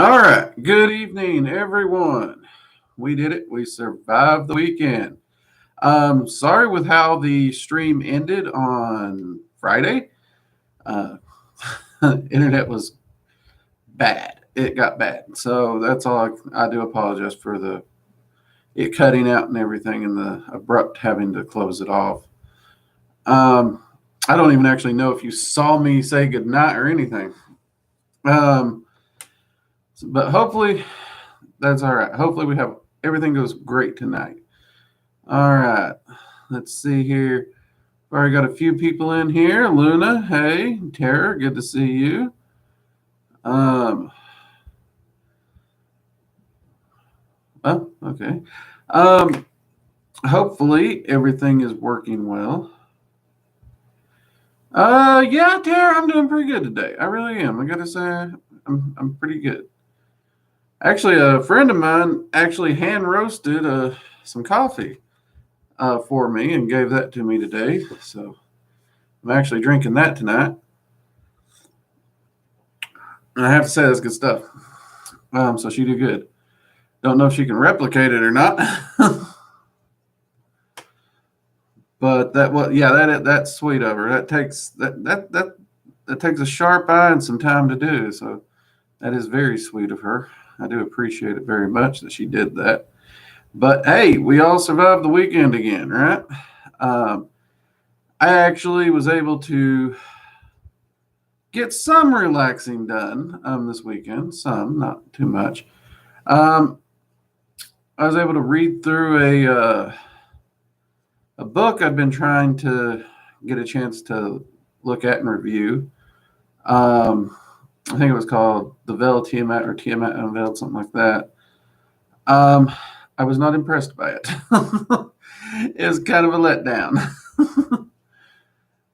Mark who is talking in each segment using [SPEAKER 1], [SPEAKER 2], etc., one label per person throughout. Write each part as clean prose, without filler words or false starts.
[SPEAKER 1] All right. Good evening, everyone. We did it. We survived the weekend. Sorry with how the stream ended on Friday. Uh, internet was bad. It got bad. So that's all. I do apologize for the it cutting out and everything, and the abrupt having to close it off. Um, I don't even actually know if you saw me say goodnight or anything. Um, but hopefully that's all right. Hopefully we have everything goes great tonight. All right. Let's see here. Already got a few people in here. Luna, hey. Tara, good to see you. Um, oh, okay. Hopefully everything is working well. Yeah, Tara, I'm doing pretty good today. I really am. I gotta say, I'm pretty good. Actually, a friend of mine actually hand roasted some coffee for me and gave that to me today. So I'm actually drinking that tonight. And I have to say that's good stuff. So she did good. Don't know if she can replicate it or not. But that's sweet of her. That takes a sharp eye and some time to do. So that is very sweet of her. I do appreciate it very much that she did that. But hey, we all survived the weekend again, right? Um, I actually was able to get some relaxing done this weekend. Some, not too much. Um, I was able to read through a book I've been trying to get a chance to look at and review. I think it was called The Veil Tiamat or Tiamat Unveiled, something like that. Um, I was not impressed by it. It was kind of a letdown.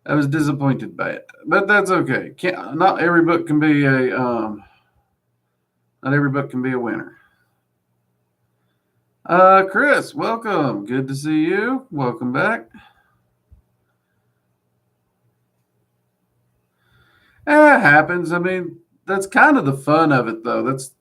[SPEAKER 1] I was disappointed by it, but that's okay. Not every book can be not every book can be a winner. Chris, welcome. Good to see you. Welcome back. It happens. I mean, that's kind of the fun of it, though. That's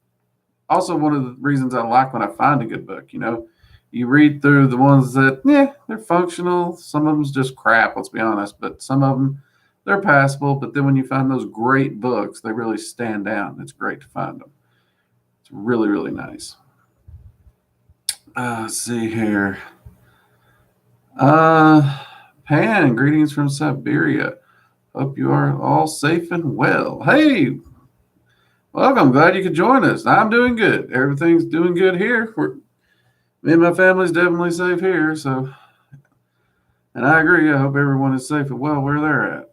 [SPEAKER 1] also one of the reasons I like when I find a good book. You read through the ones that, yeah, they're functional. Some of them's just crap, let's be honest, but some of them, they're passable. But then when you find those great books, they really stand out. It's great to find them. It's really, really nice. Let's see here. Pan, greetings from Siberia. Hope you are all safe and well. Hey, welcome. Glad you could join us. I'm doing good. Everything's doing good here. Me and my family's definitely safe here. So, and I agree. I hope everyone is safe and well where they're at.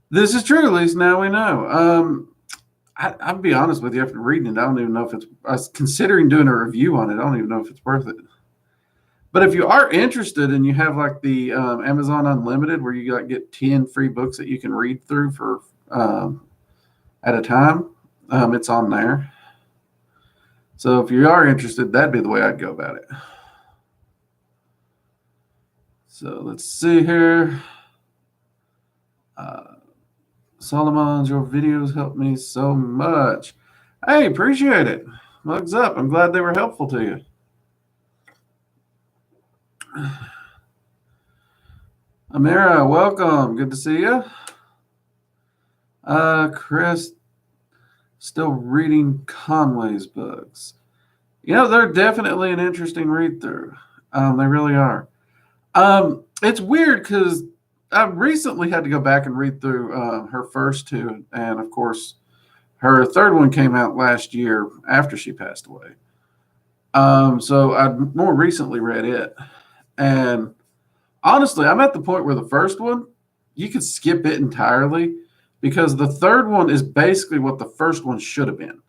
[SPEAKER 1] This is true. At least now we know. I'll be honest with you. After reading it, I don't even know if it's. I was considering doing a review on it. I don't even know if it's worth it. But if you are interested and you have like the Amazon Unlimited, where you get 10 free books that you can read through for at a time, it's on there. So if you are interested, that'd be the way I'd go about it. So let's see here. Solomon's, your videos help me so much. Hey, appreciate it. Mugs up. I'm glad they were helpful to you. Amira, welcome. Good to see you. Chris, still reading Conway's books. They're definitely an interesting read through. They really are. It's weird because I recently had to go back and read through her first two, and of course, her third one came out last year after she passed away. So I more recently read it, and honestly, I'm at the point where the first one you could skip it entirely because the third one is basically what the first one should have been,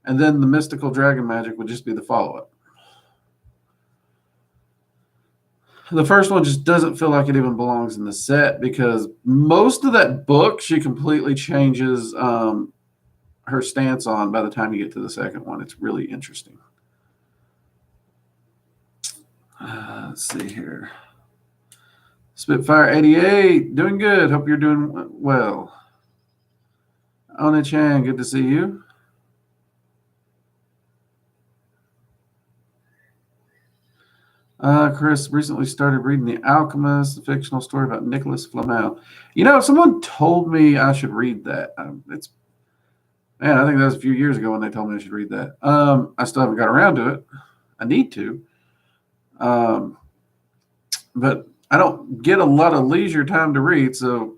[SPEAKER 1] and then the mystical dragon magic would just be the follow-up. The first one just doesn't feel like it even belongs in the set because most of that book she completely changes her stance on by the time you get to the second one. It's really interesting. Let's see here. Spitfire 88, doing good. Hope you're doing well. Oni-chan, good to see you. Chris recently started reading The Alchemist, a fictional story about Nicholas Flamel. Someone told me I should read that. I think that was a few years ago when they told me I should read that. I still haven't got around to it. I need to. But I don't get a lot of leisure time to read, so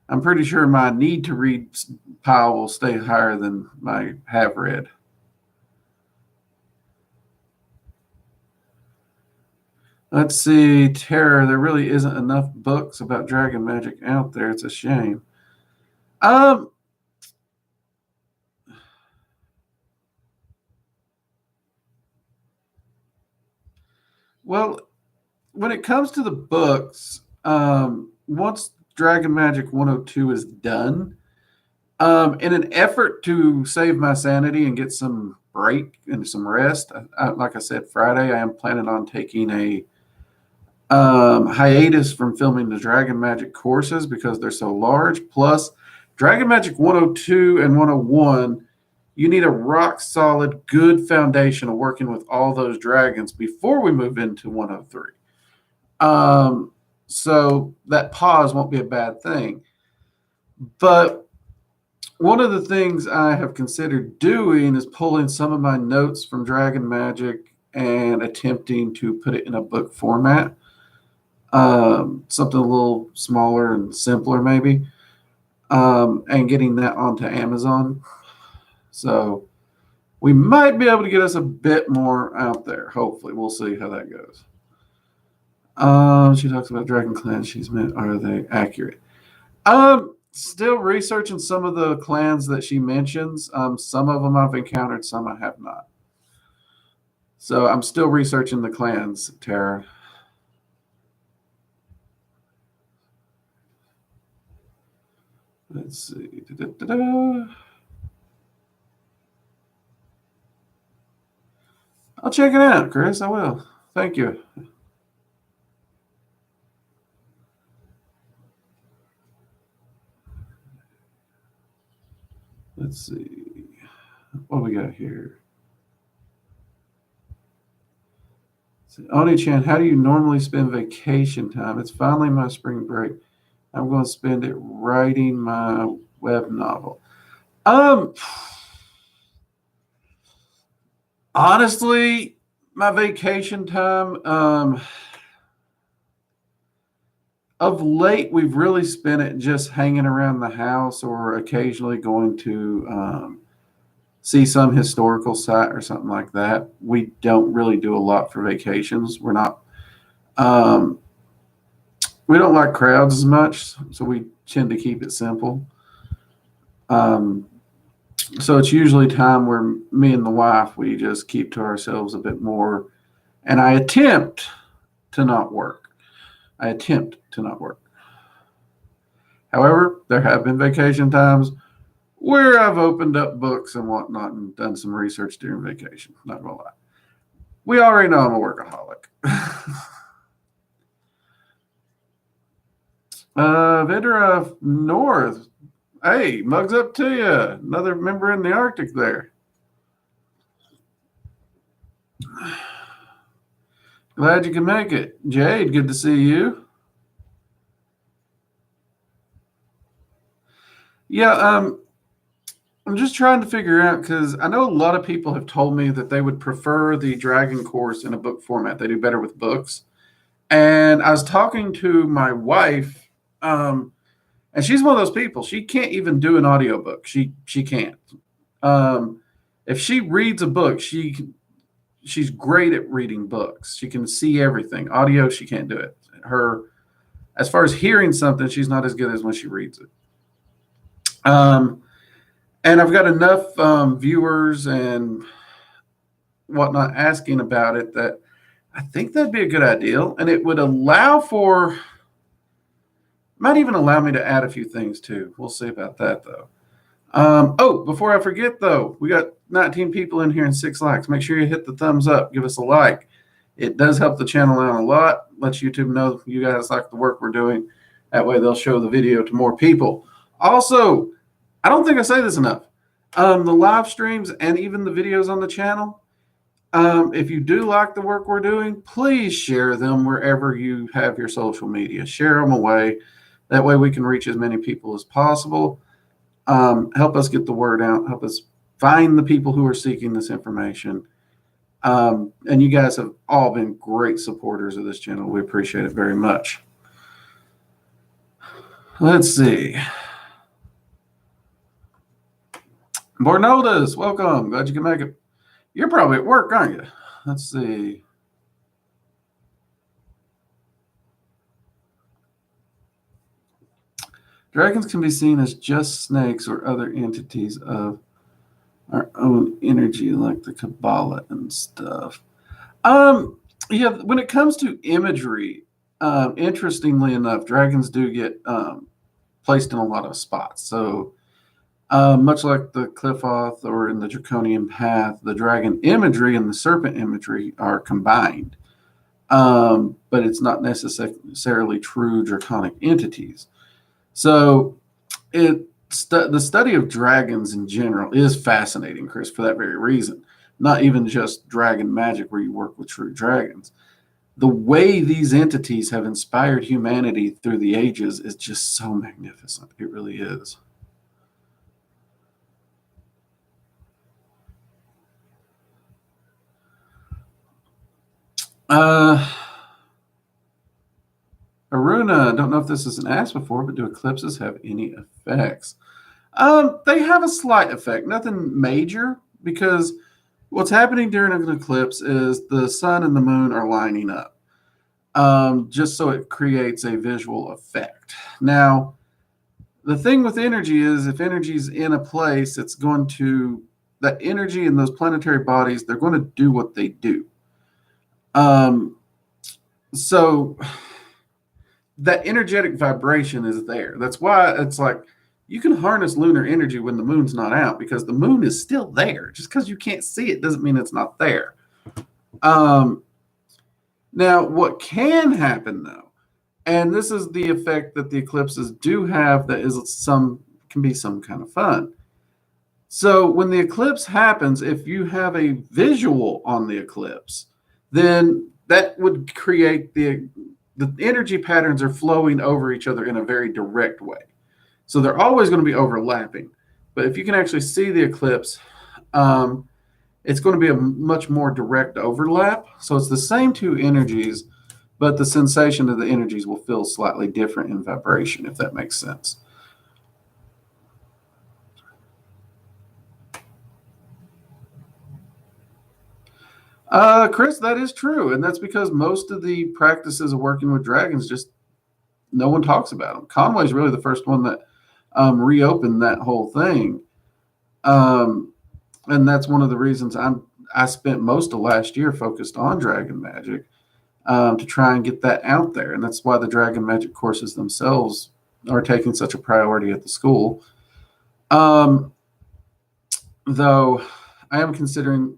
[SPEAKER 1] I'm pretty sure my need to read pile will stay higher than my have read. Let's see, Terror. There really isn't enough books about dragon magic out there. It's a shame. Well, when it comes to the books, once Dragon Magic 102 is done, in an effort to save my sanity and get some break and some rest, like I said, Friday, I am planning on taking a hiatus from filming the Dragon Magic courses because they're so large. Plus, Dragon Magic 102 and 101, you need a rock solid, good foundation of working with all those dragons before we move into 103. So that pause won't be a bad thing. But one of the things I have considered doing is pulling some of my notes from Dragon Magic and attempting to put it in a book format. Something a little smaller and simpler, maybe, and getting that onto Amazon. So we might be able to get us a bit more out there. Hopefully, we'll see how that goes. She talks about Dragon clans she's met. Are they accurate? Still researching some of the clans that she mentions. Some of them I've encountered, some I have not. So I'm still researching the clans, Tara. Let's see. I'll check it out, Chris. I will. Thank you. Let's see. What we got here? Oni-chan, how do you normally spend vacation time? It's finally my spring break. I'm going to spend it writing my web novel. Honestly, my vacation time, of late, we've really spent it just hanging around the house or occasionally going to see some historical site or something like that. We don't really do a lot for vacations. We're not, we don't like crowds as much, so we tend to keep it simple. So it's usually time where me and the wife, we just keep to ourselves a bit more. And I attempt to not work. However, there have been vacation times where I've opened up books and whatnot and done some research during vacation. Not gonna lie. We already know I'm a workaholic. Vidra North. Hey, mugs up to you. Another member in the Arctic there. Glad you can make it. Jade, good to see you. Yeah, I'm just trying to figure out because I know a lot of people have told me that they would prefer the Dragon course in a book format. They do better with books. And I was talking to my wife, and she's one of those people. She can't even do an audiobook. She can't. If she reads a book, she's great at reading books. She can see everything. Audio, she can't do it. As far as hearing something, she's not as good as when she reads it. And I've got enough viewers and whatnot asking about it that I think that'd be a good idea. And it would might even allow me to add a few things too. We'll see about that though. Before I forget though, we got 19 people in here and 6 likes. Make sure you hit the thumbs up, give us a like. It does help the channel out a lot. Lets YouTube know you guys like the work we're doing. That way they'll show the video to more people. Also, I don't think I say this enough. The live streams and even the videos on the channel, if you do like the work we're doing, please share them wherever you have your social media. Share them away. That way we can reach as many people as possible. Help us get the word out. Help us find the people who are seeking this information. And you guys have all been great supporters of this channel. We appreciate it very much. Let's see. Bornoldas, welcome. Glad you can make it. You're probably at work, aren't you? Let's see. Dragons can be seen as just snakes or other entities of our own energy, like the Kabbalah and stuff. Yeah, when it comes to imagery, interestingly enough, dragons do get placed in a lot of spots. So, much like the Cliffoth or in the Draconian Path, the dragon imagery and the serpent imagery are combined. But it's not necessarily true draconic entities. So, the study of dragons in general is fascinating, Chris, for that very reason. Not even just dragon magic where you work with true dragons. The way these entities have inspired humanity through the ages is just so magnificent. It really is. Aruna, don't know if this is an asked before, but do eclipses have any effects? They have a slight effect, nothing major, because what's happening during an eclipse is the sun and the moon are lining up, just so it creates a visual effect. Now, the thing with energy is if energy is in a place, it's going to, that energy in those planetary bodies, they're going to do what they do. So that energetic vibration is there. That's why it's like you can harness lunar energy when the moon's not out because the moon is still there. Just because you can't see it doesn't mean it's not there. Now, what can happen though, and this is the effect that the eclipses do have that is can be some kind of fun. So when the eclipse happens, if you have a visual on the eclipse, then that would create the energy patterns are flowing over each other in a very direct way. So they're always going to be overlapping. But if you can actually see the eclipse, it's going to be a much more direct overlap. So it's the same two energies, but the sensation of the energies will feel slightly different in vibration, if that makes sense. Chris, that is true. And that's because most of the practices of working with dragons just no one talks about them. Conway's really the first one that reopened that whole thing. And that's one of the reasons I spent most of last year focused on dragon magic to try and get that out there. And that's why the dragon magic courses themselves are taking such a priority at the school. Though I am considering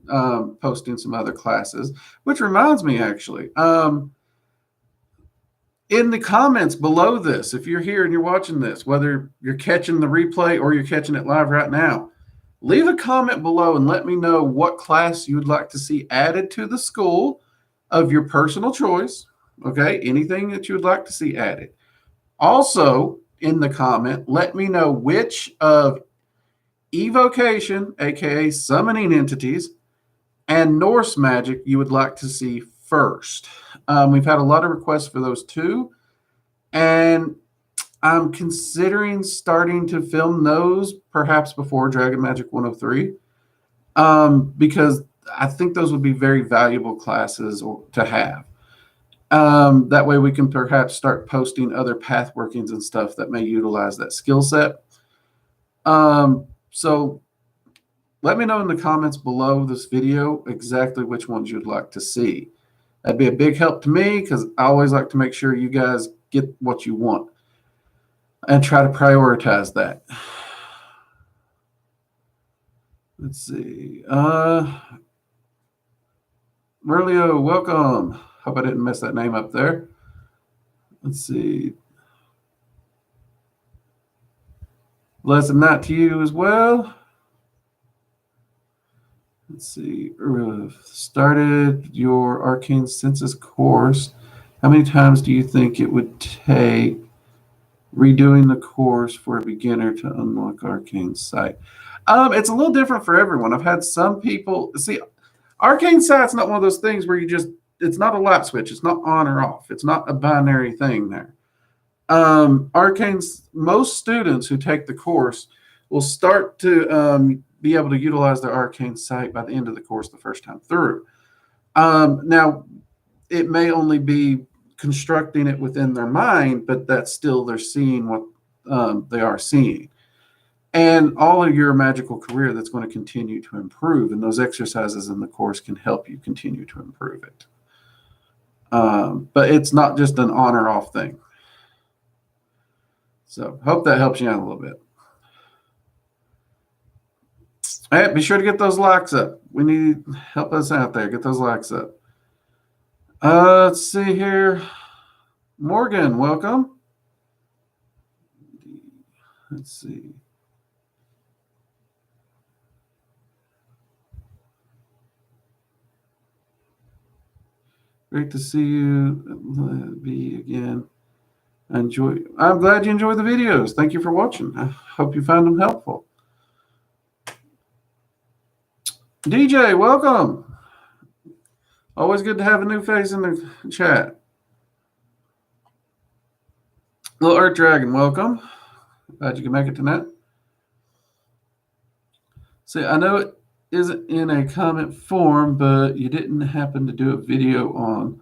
[SPEAKER 1] posting some other classes, which reminds me actually, in the comments below this, if you're here and you're watching this, whether you're catching the replay or you're catching it live right now, leave a comment below and let me know what class you would like to see added to the school of your personal choice. Okay, anything that you would like to see added. Also, in the comment, let me know which of evocation, aka summoning entities, and Norse magic you would like to see first. We've had a lot of requests for those two, and I'm considering starting to film those perhaps before Dragon Magic 103, because I think those would be very valuable classes to have. That way we can perhaps start posting other path workings and stuff that may utilize that skill set. So let me know in the comments below this video exactly which ones you'd like to see. That'd be a big help to me because I always like to make sure you guys get what you want and try to prioritize that. Let's see. Merlio, welcome. Hope I didn't mess that name up there. Let's see. Blessed night to you as well. Let's see. Started your Arcane Senses course. How many times do you think it would take redoing the course for a beginner to unlock Arcane Sight? It's a little different for everyone. I've had some people see Arcane Sight's not one of those things where it's not a light switch. It's not on or off. It's not a binary thing there. Most students who take the course will start to be able to utilize their Arcane Sight by the end of the course the first time through. Now, it may only be constructing it within their mind, but that's still they're seeing what they are seeing. And all of your magical career that's going to continue to improve, and those exercises in the course can help you continue to improve it. But it's not just an on or off thing. So hope that helps you out a little bit. All right, be sure to get those likes up. We need help us out there. Get those likes up. Let's see here. Morgan, welcome. Let's see. Great to see you be again. I'm glad you enjoy the videos. Thank you for watching. I hope you found them helpful. DJ, welcome. Always good to have a new face in the chat. Little Earth Dragon, welcome. Glad you can make it tonight. See, I know it isn't in a comment form, but you didn't happen to do a video on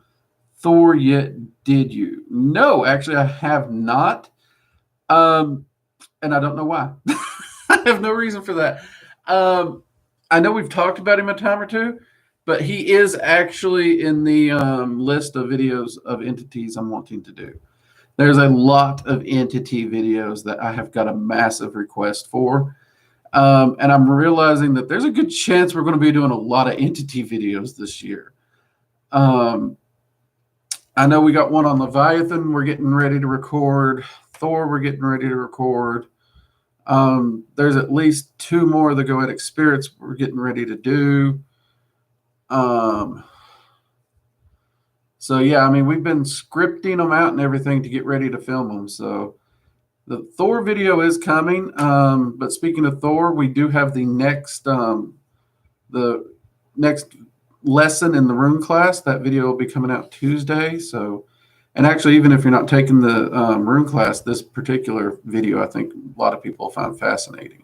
[SPEAKER 1] Thor yet, did you? No, actually, I have not. And I don't know why. I have no reason for that. I know we've talked about him a time or two, but he is actually in the list of videos of entities I'm wanting to do. There's a lot of entity videos that I have got a massive request for. And I'm realizing that there's a good chance we're going to be doing a lot of entity videos this year. I know we got one on Leviathan we're getting ready to record. Thor we're getting ready to record. There's at least 2 more of the Goetic Spirits we're getting ready to do. So yeah, I mean, we've been scripting them out and everything to get ready to film them. So the Thor video is coming. But speaking of Thor, we do have the next lesson in the rune class. That video will be coming out Tuesday. So, and actually, even if you're not taking the rune class, this particular video, I think a lot of people find fascinating.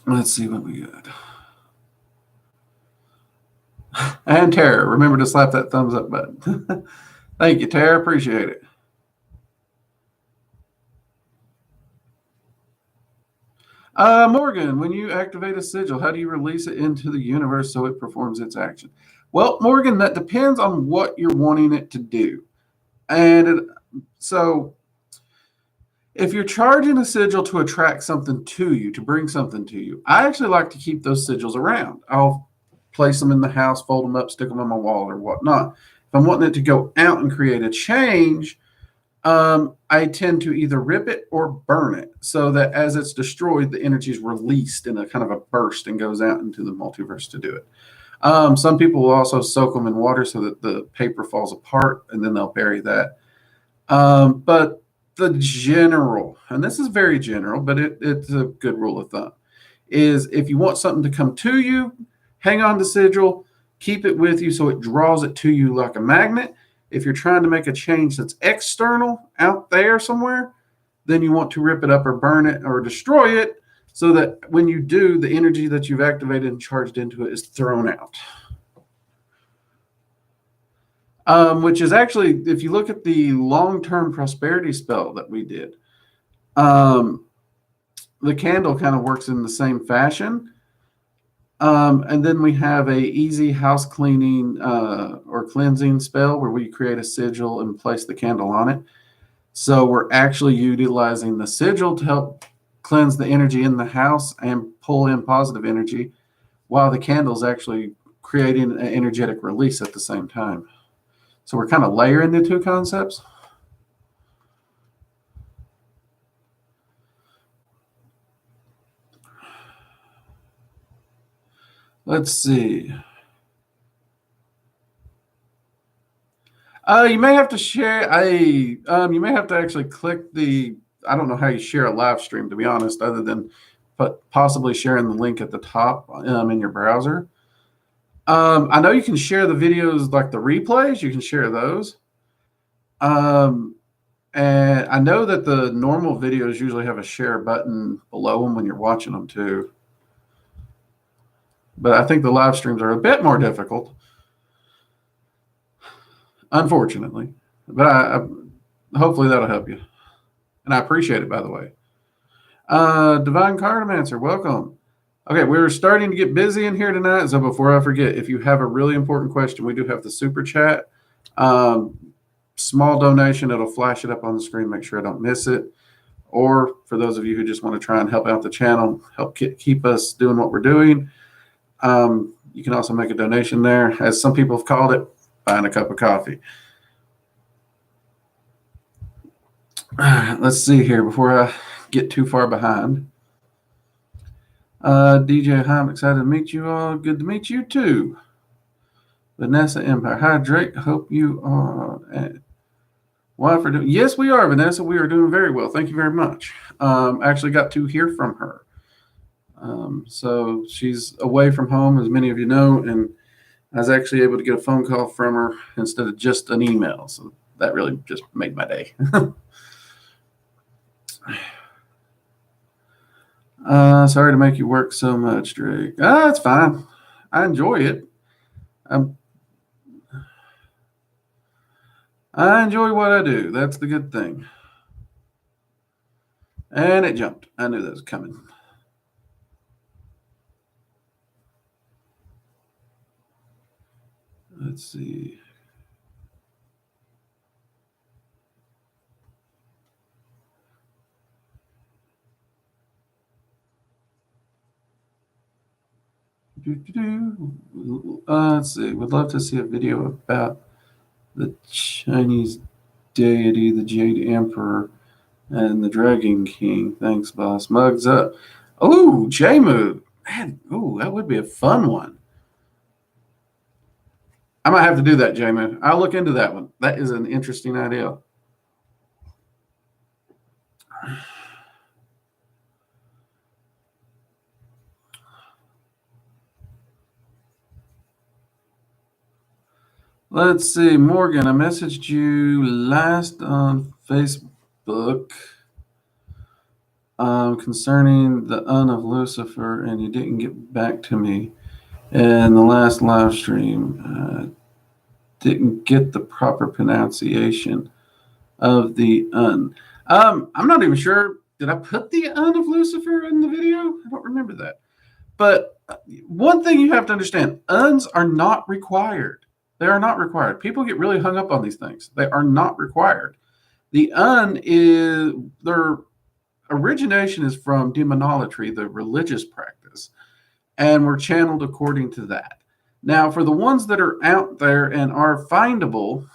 [SPEAKER 1] Let's see what we got. And Tara, remember to slap that thumbs up button. Thank you, Tara. Appreciate it. Morgan, when you activate a sigil, how do you release it into the universe so it performs its action? Well, Morgan, that depends on what you're wanting it to do. And so if you're charging a sigil to attract something to you, to bring something to you, I actually like to keep those sigils around. I'll place them in the house, fold them up, stick them on my wall or whatnot. If I'm wanting it to go out and create a change, I tend to either rip it or burn it so that as it's destroyed, the energy is released in a kind of a burst and goes out into the multiverse to do it. Some people will also soak them in water so that the paper falls apart, and then they'll bury that. But the general, and this is very general, but it's a good rule of thumb, is if you want something to come to you, hang on to sigil, keep it with you so it draws it to you like a magnet. If you're trying to make a change that's external out there somewhere, then you want to rip it up or burn it or destroy it so that when you do, the energy that you've activated and charged into it is thrown out. Which is actually, if you look at the long-term prosperity spell that we did, the candle kind of works in the same fashion. And then we have a easy house cleaning or cleansing spell where we create a sigil and place the candle on it. So we're actually utilizing the sigil to help cleanse the energy in the house and pull in positive energy, while the candle is actually creating an energetic release at the same time. So we're kind of layering the 2 concepts. Let's see. You may have to share you may have to actually click the, I don't know how you share a live stream, to be honest, other than possibly sharing the link at the top in your browser. I know you can share the videos like the replays, you can share those. And I know that the normal videos usually have a share button below them when you're watching them too. But I think the live streams are a bit more difficult, unfortunately. But hopefully that'll help you. And I appreciate it, by the way. Divine Cardomancer, welcome. Okay, we're starting to get busy in here tonight. So before I forget, if you have a really important question, we do have the super chat. Small donation, it'll flash it up on the screen. Make sure I don't miss it. Or for those of you who just want to try and help out the channel, help keep us doing what we're doing, you can also make a donation there. As some people have called it, buying a cup of coffee. Let's see here before I get too far behind. DJ, hi, I'm excited to meet you all. Good to meet you too. Vanessa Empire. Hi, Drake. Hope you are. Yes, we are, Vanessa. We are doing very well. Thank you very much. Actually got to hear from her. So she's away from home, as many of you know, and I was actually able to get a phone call from her instead of just an email. So that really just made my day. Sorry to make you work so much, Drake. It's fine. I enjoy it. I enjoy what I do. That's the good thing. And it jumped. I knew that was coming. Let's see. Let's see. Would love to see a video about the Chinese deity, the Jade Emperor, and the Dragon King. Thanks, boss. Mugs up. Oh, J-Move. Man, ooh, that would be a fun one. I might have to do that, J-Move. I'll look into that one. That is an interesting idea. Let's see, Morgan, I messaged you last on Facebook concerning the Un of Lucifer, and you didn't get back to me. And the last live stream didn't get the proper pronunciation of the Un. I'm not even sure. Did I put the Un of Lucifer in the video? I don't remember that. But one thing you have to understand, Uns are not required. They are not required. People get really hung up on these things. They are not required. The Un is, their origination is from demonolatry, the religious practice, and were channeled according to that. Now, for the ones that are out there and are findable,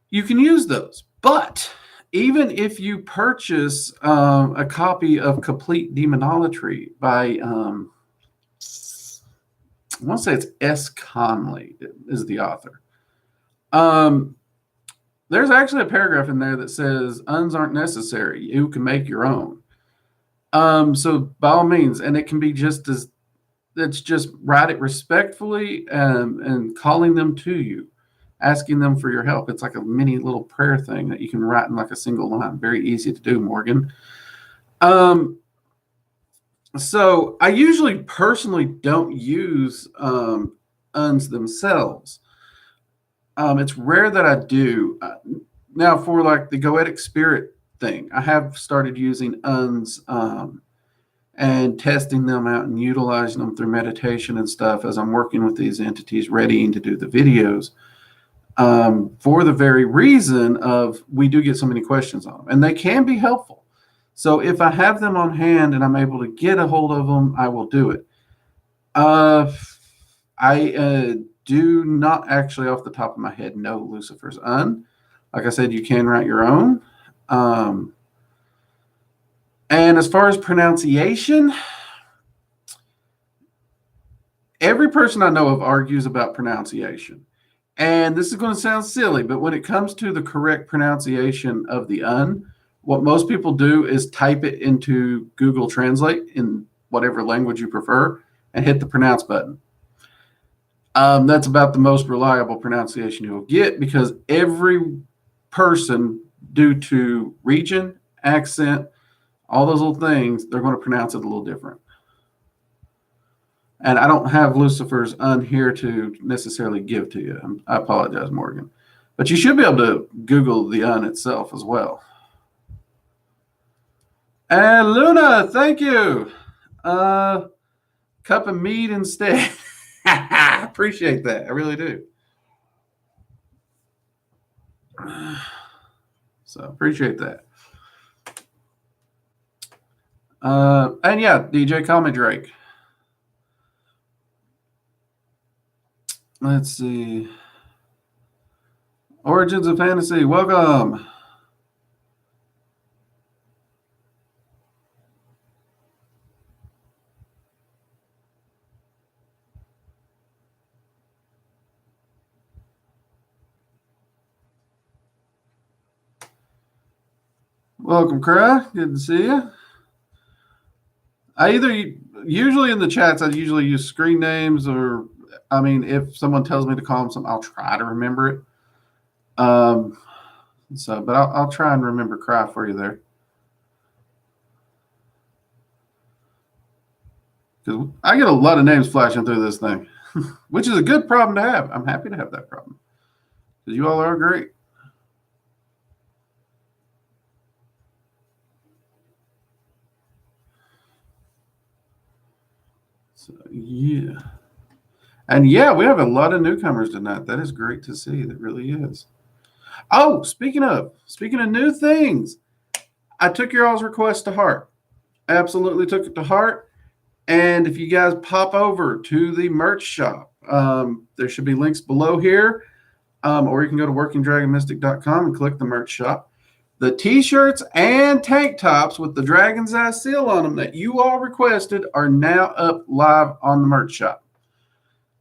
[SPEAKER 1] you can use those. But even if you purchase a copy of Complete Demonolatry by I want to say it's S. Conley is the author. There's actually a paragraph in there that says Uns aren't necessary. You can make your own. So by all means, and it can be just as, it's just write it respectfully and calling them to you, asking them for your help. It's like a mini little prayer thing that you can write in like a single line. Very easy to do, Morgan. So I usually personally don't use Uns themselves. It's rare that I do. Now for like the Goetic Spirit thing, I have started using Uns and testing them out and utilizing them through meditation and stuff as I'm working with these entities, readying to do the videos. For the very reason of we do get so many questions on them, and they can be helpful. So if I have them on hand and I'm able to get a hold of them, I will do it. I do not actually off the top of my head know Lucifer's Un. Like I said, you can write your own. And as far as pronunciation, every person I know of argues about pronunciation. And this is going to sound silly, but when it comes to the correct pronunciation of the what most people do is type it into Google Translate in whatever language you prefer and hit the pronounce button. That's about the most reliable pronunciation you'll get, because every person, due to region, accent, all those little things, they're going to pronounce it a little different. And I don't have Lucifer's here to necessarily give to you. I apologize, Morgan. But you should be able to Google the itself as well. And Luna, thank you. Cup of meat instead. I appreciate that. I really do. So appreciate that. And yeah, DJ, call me Drake. Let's see. Origins of Fantasy, welcome. Welcome, Cry. Good to see you. Usually in the chats, I usually use screen names, or I mean, if someone tells me to call them something, I'll try to remember it. But I'll try and remember Cry for you there. Because I get a lot of names flashing through this thing, which is a good problem to have. I'm happy to have that problem, because you all are great. So, yeah. And yeah, we have a lot of newcomers tonight. That is great to see. That really is. Oh, speaking of new things, I took your all's request to heart. Absolutely took it to heart. And if you guys pop over to the merch shop, there should be links below here, or you can go to workingdragonmystic.com and click the merch shop. The t-shirts and tank tops with the Dragon's Eye seal on them that you all requested are now up live on the merch shop.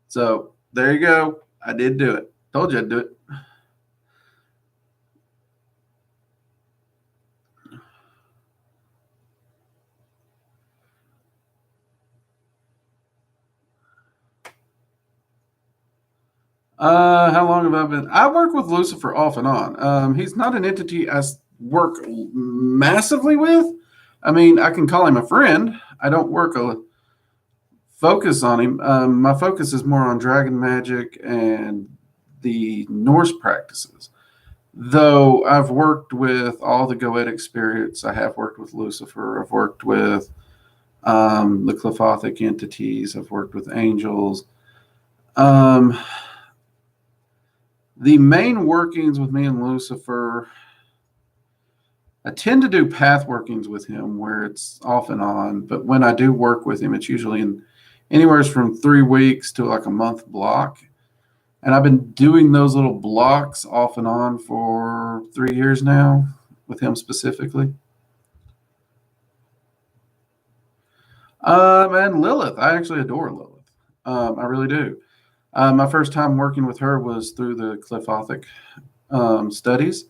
[SPEAKER 1] So there you go. I did do it. Told you I'd do it. How long have I been? I work with Lucifer off and on. He's not an entity I work massively with. I mean, I can call him a friend. I don't work a focus on him. My focus is more on dragon magic and the Norse practices. Though I've worked with all the Goetic spirits, I have worked with Lucifer. I've worked with the Clefothic entities. I've worked with angels. The main workings with me and Lucifer, I tend to do path workings with him where it's off and on. But when I do work with him, it's usually in anywhere from 3 weeks to like a month block. And I've been doing those little blocks off and on for 3 years now with him specifically. And Lilith, I actually adore Lilith. I really do. My first time working with her was through the Clefothic studies.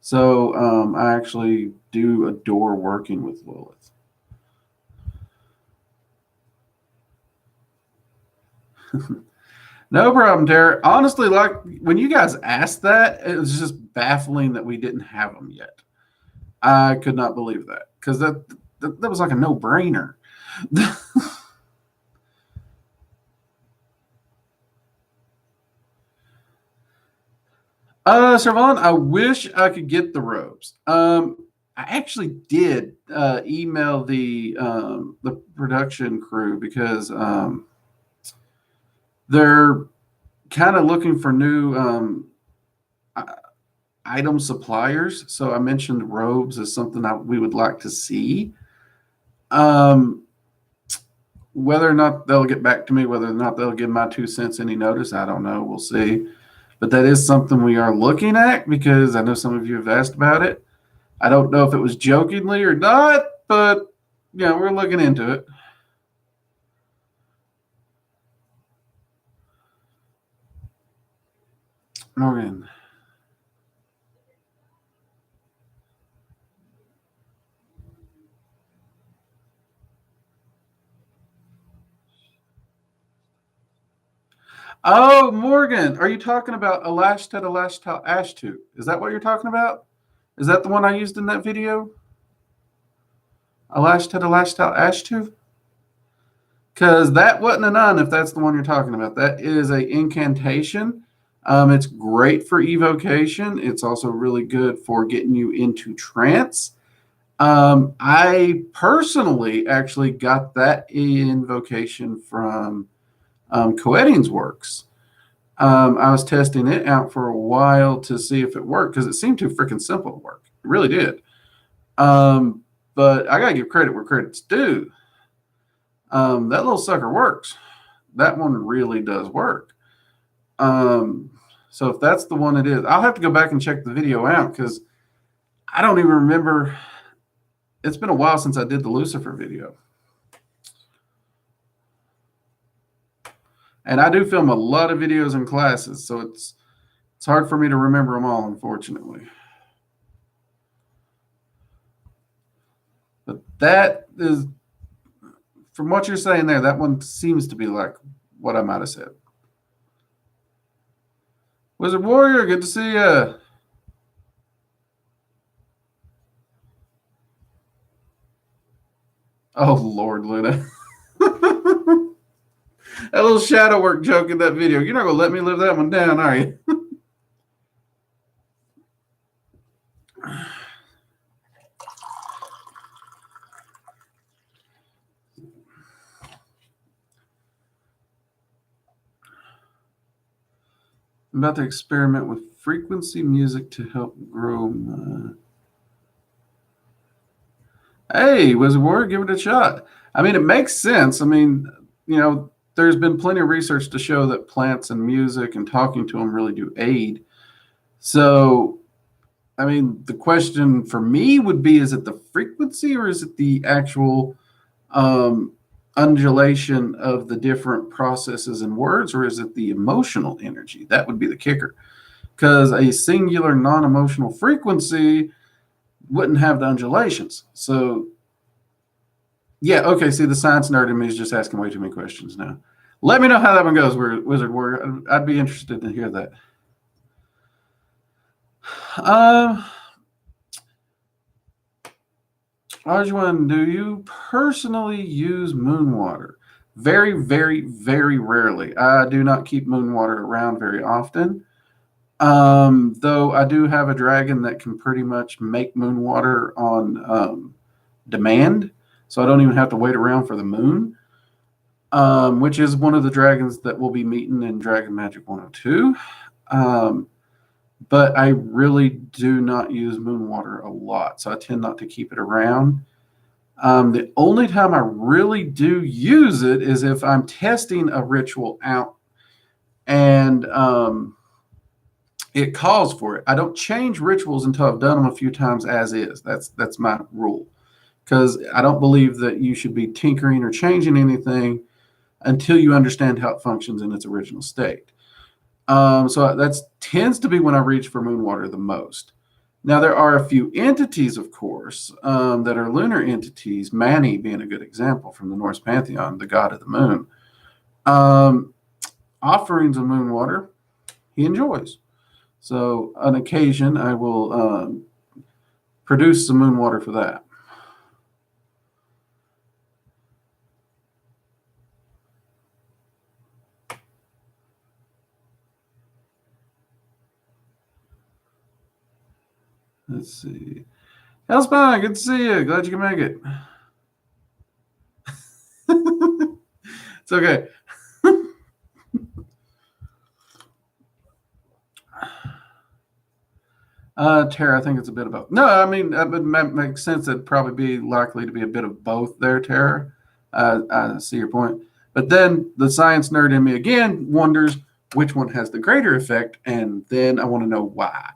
[SPEAKER 1] So I actually do adore working with Lilith. No problem, Tara. Honestly, like when you guys asked that, it was just baffling that we didn't have them yet. I could not believe that, because that was like a no-brainer. Servon, I wish I could get the robes. I actually did email the production crew, because they're kind of looking for new item suppliers. So I mentioned robes as something we would like to see. Whether or not they'll get back to me, whether or not they'll give my 2 cents any notice, I don't know. We'll see. But that is something we are looking at, because I know some of you have asked about it. I don't know if it was jokingly or not, but yeah, we're looking into it. Morgan. Oh, Morgan, are you talking about Alashtet Alashtal Ashtu? Is that what you're talking about? Is that the one I used in that video? Alashtet Alashtal Ashtu? Because that wasn't a nun, if that's the one you're talking about. That is a incantation. It's great for evocation. It's also really good for getting you into trance. I personally actually got that invocation from Coetting's works. I was testing it out for a while to see if it worked because it seemed too freaking simple to work. It really did. But I got to give credit where credit's due. That little sucker works. That one really does work. So if that's the one it is, I'll have to go back and check the video out because I don't even remember. It's been a while since I did the Lucifer video. And I do film a lot of videos in classes, so it's hard for me to remember them all, unfortunately. But that is, from what you're saying there, that one seems to be like what I might have said. Wizard Warrior, good to see you. Oh, Lord, Luna. That little shadow work joke in that video. You're not going to let me live that one down, are you? I'm about to experiment with frequency music to help grow my... Hey, Wizard Warrior, give it a shot. I mean, it makes sense. I mean, you know, there's been plenty of research to show that plants and music and talking to them really do aid. So, I mean, the question for me would be, is it the frequency or is it the actual undulation of the different processes and words, or is it the emotional energy? That would be the kicker. Because a singular non-emotional frequency wouldn't have the undulations. So, yeah, okay, see, the science nerd in me is just asking way too many questions now. Let me know how that one goes, Wizard Warrior. I'd be interested to hear that. Arjuan, do you personally use moon water? Very, very, very rarely. I do not keep moon water around very often. Though I do have a dragon that can pretty much make moon water on demand, so I don't even have to wait around for the moon, which is one of the dragons that we'll be meeting in Dragon Magic 102. But I really do not use moon water a lot, so I tend not to keep it around. The only time I really do use it is if I'm testing a ritual out and it calls for it. I don't change rituals until I've done them a few times as is. That's my rule, because I don't believe that you should be tinkering or changing anything until you understand how it functions in its original state. So that tends to be when I reach for moon water the most. Now, there are a few entities, of course, that are lunar entities, Mani being a good example from the Norse pantheon, the god of the moon. Offerings of moon water, he enjoys. So on occasion, I will produce some moon water for that. Let's see. Hellspawn, good to see you. Glad you can make it. It's okay. Tara, I think it's a bit of both. No, I mean, that would make sense. It'd probably be likely to be a bit of both there, Tara. I see your point. But then the science nerd in me again wonders which one has the greater effect, and then I want to know why.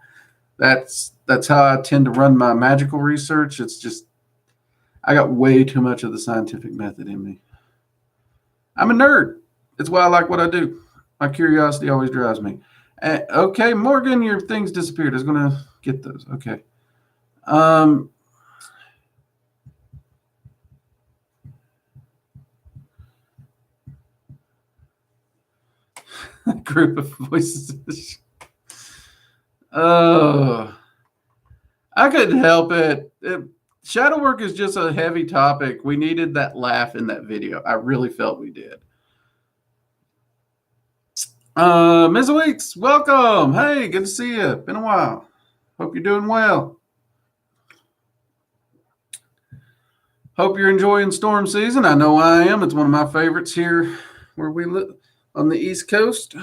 [SPEAKER 1] That's how I tend to run my magical research. It's just I got way too much of the scientific method in me. I'm a nerd. It's why I like what I do. My curiosity always drives me. Okay, Morgan, your things disappeared. I was going to get those. Okay. Um, group of voices. Oh, I couldn't help it. Shadow work is just a heavy topic. We needed that laugh in that video. I really felt we did. Ms. Weeks, welcome. Hey, good to see you. Been a while. Hope you're doing well. Hope you're enjoying storm season. I know I am. It's one of my favorites here where we live on the East Coast.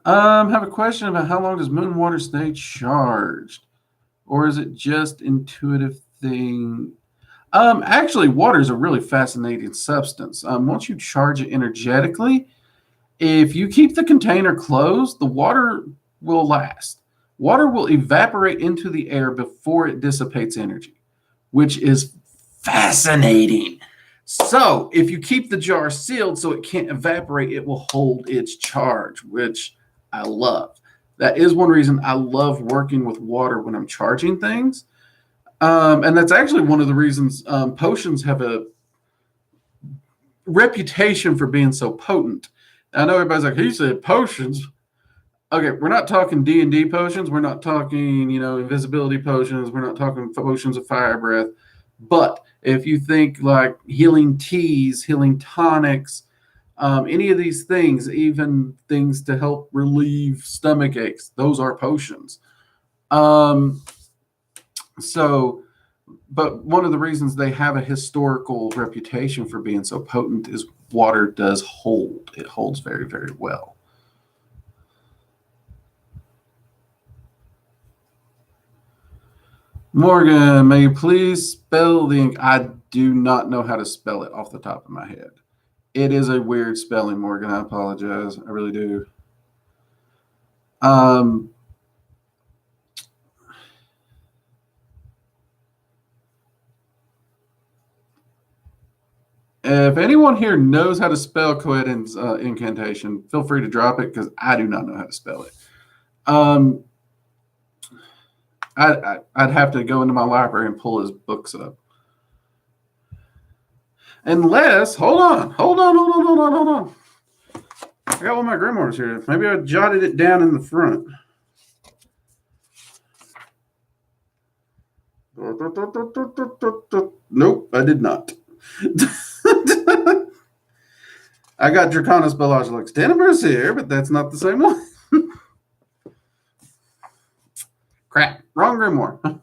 [SPEAKER 1] Have a question about how long does moon water stay charged? Or is it just intuitive thing? Actually, water is a really fascinating substance. Once you charge it energetically, if you keep the container closed, the water will last. Water will evaporate into the air before it dissipates energy, which is fascinating. So, if you keep the jar sealed so it can't evaporate, it will hold its charge, which I love. That is one reason I love working with water when I'm charging things. And that's actually one of the reasons potions have a reputation for being so potent. I know everybody's like, he said potions. Okay, we're not talking D&D potions. We're not talking, invisibility potions. We're not talking potions of fire breath. But if you think like healing teas, healing tonics, any of these things, even things to help relieve stomach aches, those are potions. But one of the reasons they have a historical reputation for being so potent is water does hold. It holds very, very well. Morgan, may you please spell the ink? I do not know how to spell it off the top of my head. It is a weird spelling, Morgan. I apologize. I really do. If anyone here knows how to spell Coedin's incantation, feel free to drop it because I do not know how to spell it. I'd have to go into my library and pull his books up. Unless, hold on. I got one of my grimoires here. Maybe I jotted it down in the front. Nope, I did not. I got Draconis Belagilux Tenebris here, but that's not the same one. Crap, wrong grimoire.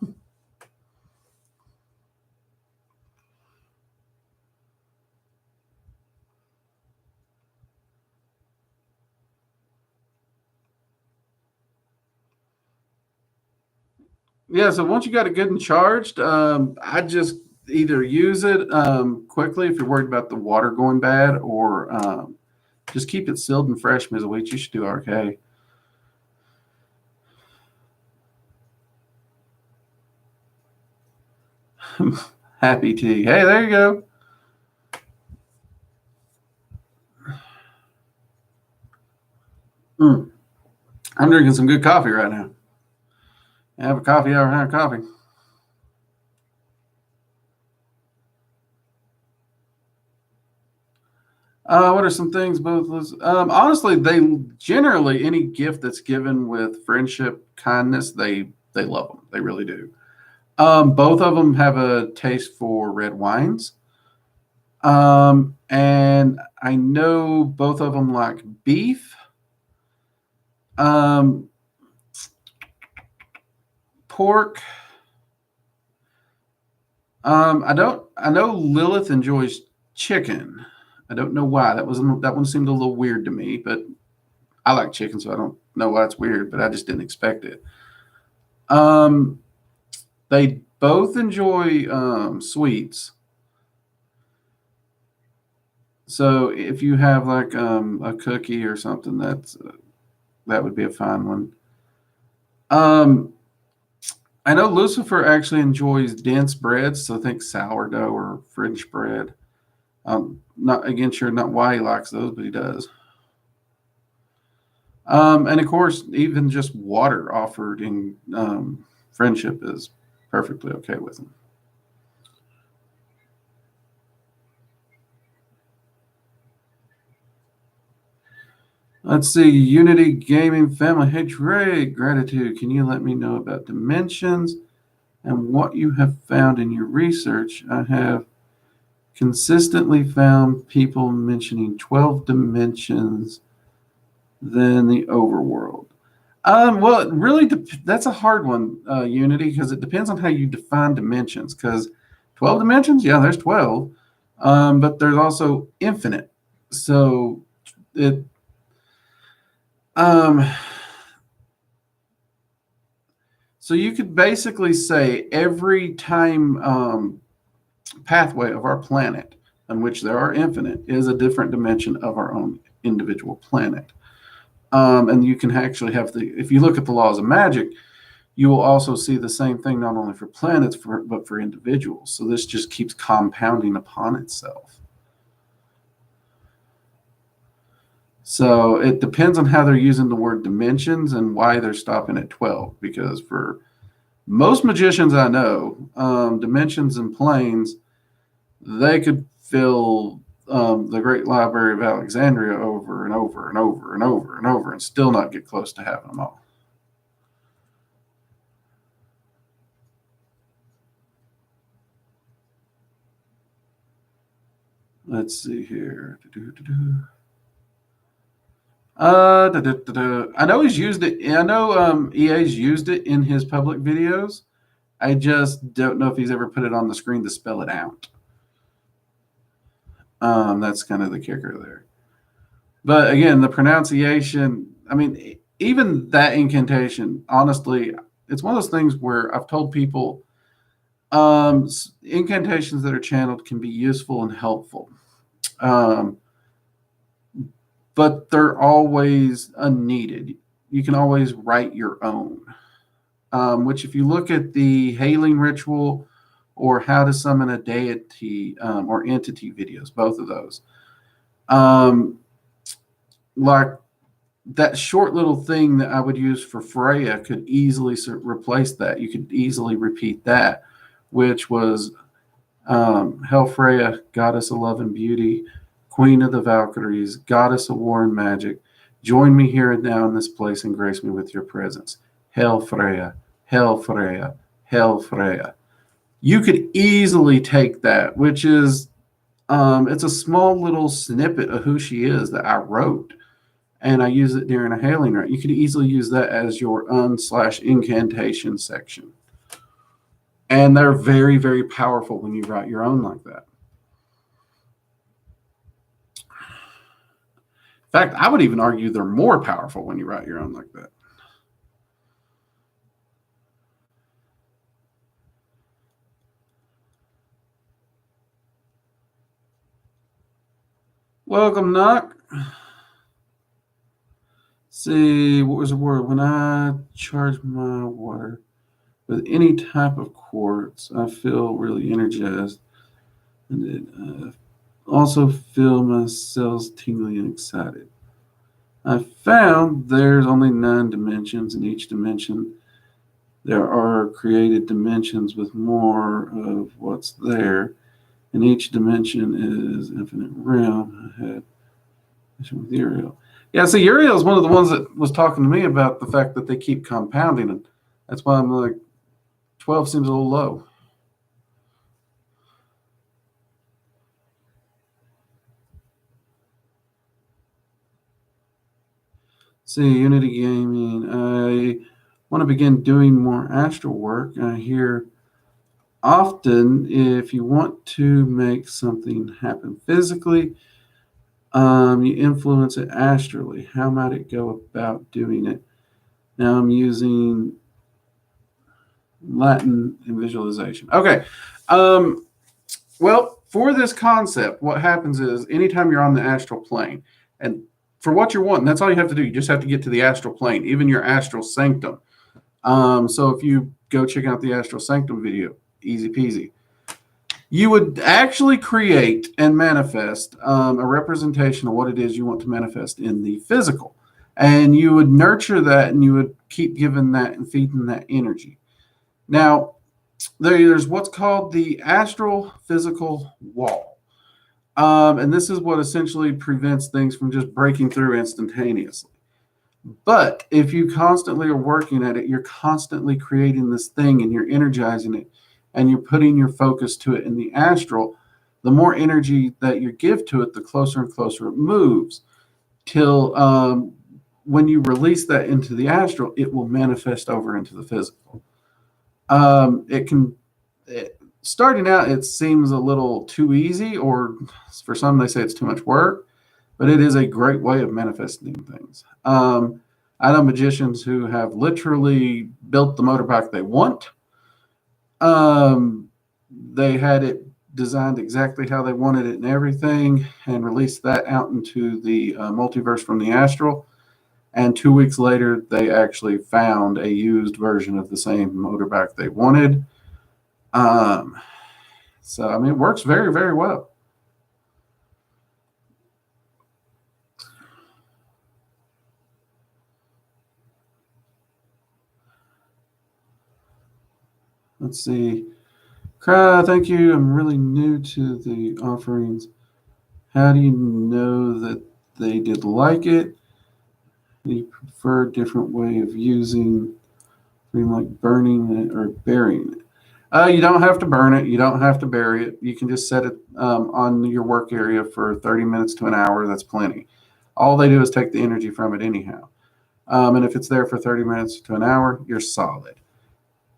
[SPEAKER 1] Yeah, so once you got it good and charged, I just either use it quickly if you're worried about the water going bad, or just keep it sealed and fresh, Ms. Wheat. You should do okay. Happy tea. Hey, there you go. I'm drinking some good coffee right now. Have a coffee hour, have a coffee. What are some things both? Honestly, they generally any gift that's given with friendship, kindness, they love them. They really do. Both of them have a taste for red wines. And I know both of them like beef. Pork. I know Lilith enjoys chicken. I don't know why. That one seemed a little weird to me, but I like chicken, so I don't know why it's weird, but I just didn't expect it. They both enjoy sweets. So if you have like a cookie or something, that would be a fine one. I know Lucifer actually enjoys dense breads, so think sourdough or French bread. Not again sure not why he likes those, but he does. And of course, even just water offered in friendship is perfectly okay with him. Let's see, Unity Gaming Family. Hey, Trey, gratitude. Can you let me know about dimensions and what you have found in your research? I have consistently found people mentioning 12 dimensions than the overworld. Well, it really that's a hard one, Unity, because it depends on how you define dimensions. Because 12 dimensions, yeah, there's 12, but there's also infinite. So it um, so you could basically say every time pathway of our planet, on which there are infinite, is a different dimension of our own individual planet. And you can actually have if you look at the laws of magic, you will also see the same thing not only for planets, but for individuals. So this just keeps compounding upon itself. So it depends on how they're using the word dimensions and why they're stopping at 12. Because for most magicians I know, dimensions and planes, they could fill the Great Library of Alexandria over and over and over and over and over and still not get close to having them all. Let's see here. I know he's used it. I know EA's used it in his public videos. I just don't know if he's ever put it on the screen to spell it out. That's kind of the kicker there. But again, the pronunciation, I mean, even that incantation, honestly, it's one of those things where I've told people incantations that are channeled can be useful and helpful. But they're always unneeded. You can always write your own, which if you look at the hailing ritual or how to summon a deity or entity videos, both of those, like that short little thing that I would use for Freya could easily replace that. You could easily repeat that, which was Hail Freya, goddess of love and beauty, queen of the Valkyries, goddess of war and magic, join me here and now in this place and grace me with your presence. Hail Freya, Hail Freya, Hail Freya. You could easily take that, which is, it's a small little snippet of who she is that I wrote, and I use it during a hailing rite. You could easily use that as your /incantation section. And they're very, very powerful when you write your own like that. In fact, I would even argue they're more powerful when you write your own like that. Welcome, Knock. See, what was the word? When I charge my water with any type of quartz, I feel really energized. And it also feel my cells tingling and excited. I found there's only 9 dimensions. In each dimension, there are created dimensions with more of what's there. And each dimension is infinite realm. I had with Uriel. Yeah, see, Uriel is one of the ones that was talking to me about the fact that they keep compounding, and that's why I'm like, 12 seems a little low. See, Unity Gaming. I want to begin doing more astral work. I hear often if you want to make something happen physically, you influence it astrally. How might it go about doing it? Now I'm using Latin and visualization. Okay. Well, for this concept, what happens is anytime you're on the astral plane, and for what you're wanting, that's all you have to do. You just have to get to the astral plane, even your astral sanctum. So if you go check out the astral sanctum video, easy peasy. You would actually create and manifest a representation of what it is you want to manifest in the physical. And you would nurture that and you would keep giving that and feeding that energy. Now, there's what's called the astral physical wall. And this is what essentially prevents things from just breaking through instantaneously. But if you constantly are working at it, you're constantly creating this thing and you're energizing it and you're putting your focus to it in the astral, the more energy that you give to it, the closer and closer it moves till when you release that into the astral, it will manifest over into the physical. Starting out, it seems a little too easy, or for some, they say it's too much work, but it is a great way of manifesting things. I know magicians who have literally built the motorbike they want. They had it designed exactly how they wanted it and everything, and released that out into the multiverse from the astral. And 2 weeks later, they actually found a used version of the same motorbike they wanted. So, I mean, it works very, very well. Let's see. Cry, thank you. I'm really new to the offerings. How do you know that they did like it? Do you prefer a different way of using, like burning it or burying it? You don't have to burn it. You don't have to bury it. You can just set it on your work area for 30 minutes to an hour. That's plenty. All they do is take the energy from it anyhow. And if it's there for 30 minutes to an hour, you're solid.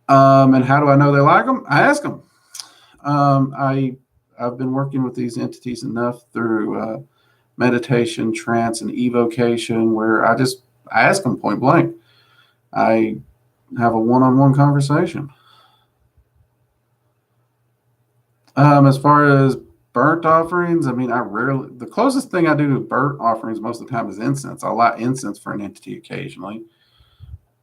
[SPEAKER 1] And how do I know they like them? I ask them. I've been working with these entities enough through meditation, trance, and evocation where I ask them point blank. I have a one-on-one conversation. As far as burnt offerings, I mean, the closest thing I do to burnt offerings most of the time is incense. I light incense for an entity occasionally.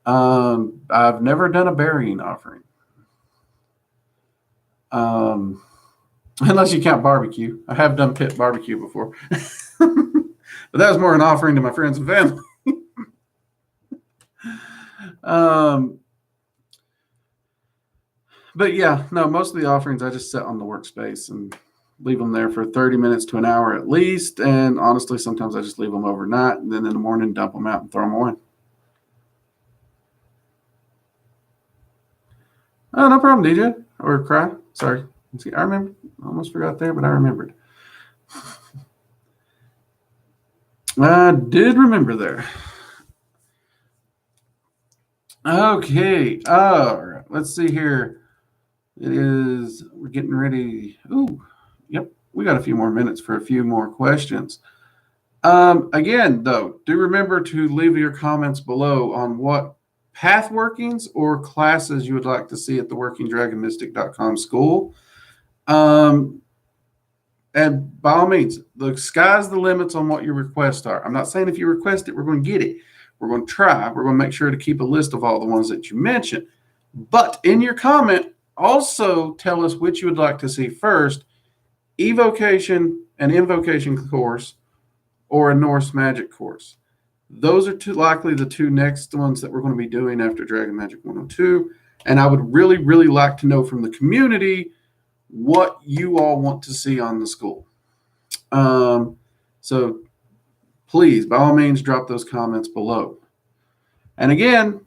[SPEAKER 1] I've never done a burying offering. Unless you count barbecue. I have done pit barbecue before. But that was more an offering to my friends and family. But yeah, no, most of the offerings I just set on the workspace and leave them there for 30 minutes to an hour at least. And honestly, sometimes I just leave them overnight and then in the morning dump them out and throw them away. Oh, no problem, DJ. Or Cry. Sorry. See, I remember. I almost forgot there, but I remembered. I did remember there. Okay. All right. Let's see here. We're getting ready. Ooh, yep. We got a few more minutes for a few more questions. Again, though, do remember to leave your comments below on what path workings or classes you would like to see at the workingdragonmystic.com school. And by all means, the sky's the limits on what your requests are. I'm not saying if you request it, we're going to get it. We're going to try. We're going to make sure to keep a list of all the ones that you mentioned. But in your comment, also tell us which you would like to see first, evocation and invocation course or a Norse magic course. Those are likely the two next ones that we're going to be doing after Dragon Magic 102. And I would really, really like to know from the community what you all want to see on the school. So please, by all means, drop those comments below. And again,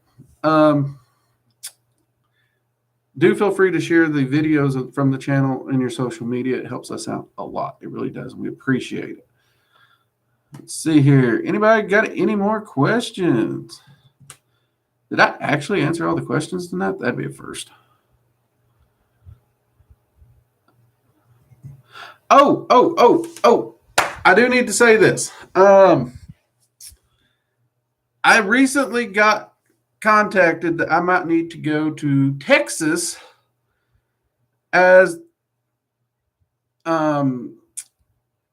[SPEAKER 1] do feel free to share the videos from the channel in your social media. It helps us out a lot. It really does. We appreciate it. Let's see here. Anybody got any more questions? Did I actually answer all the questions tonight? That'd be a first. Oh. I do need to say this. I recently got contacted that I might need to go to Texas as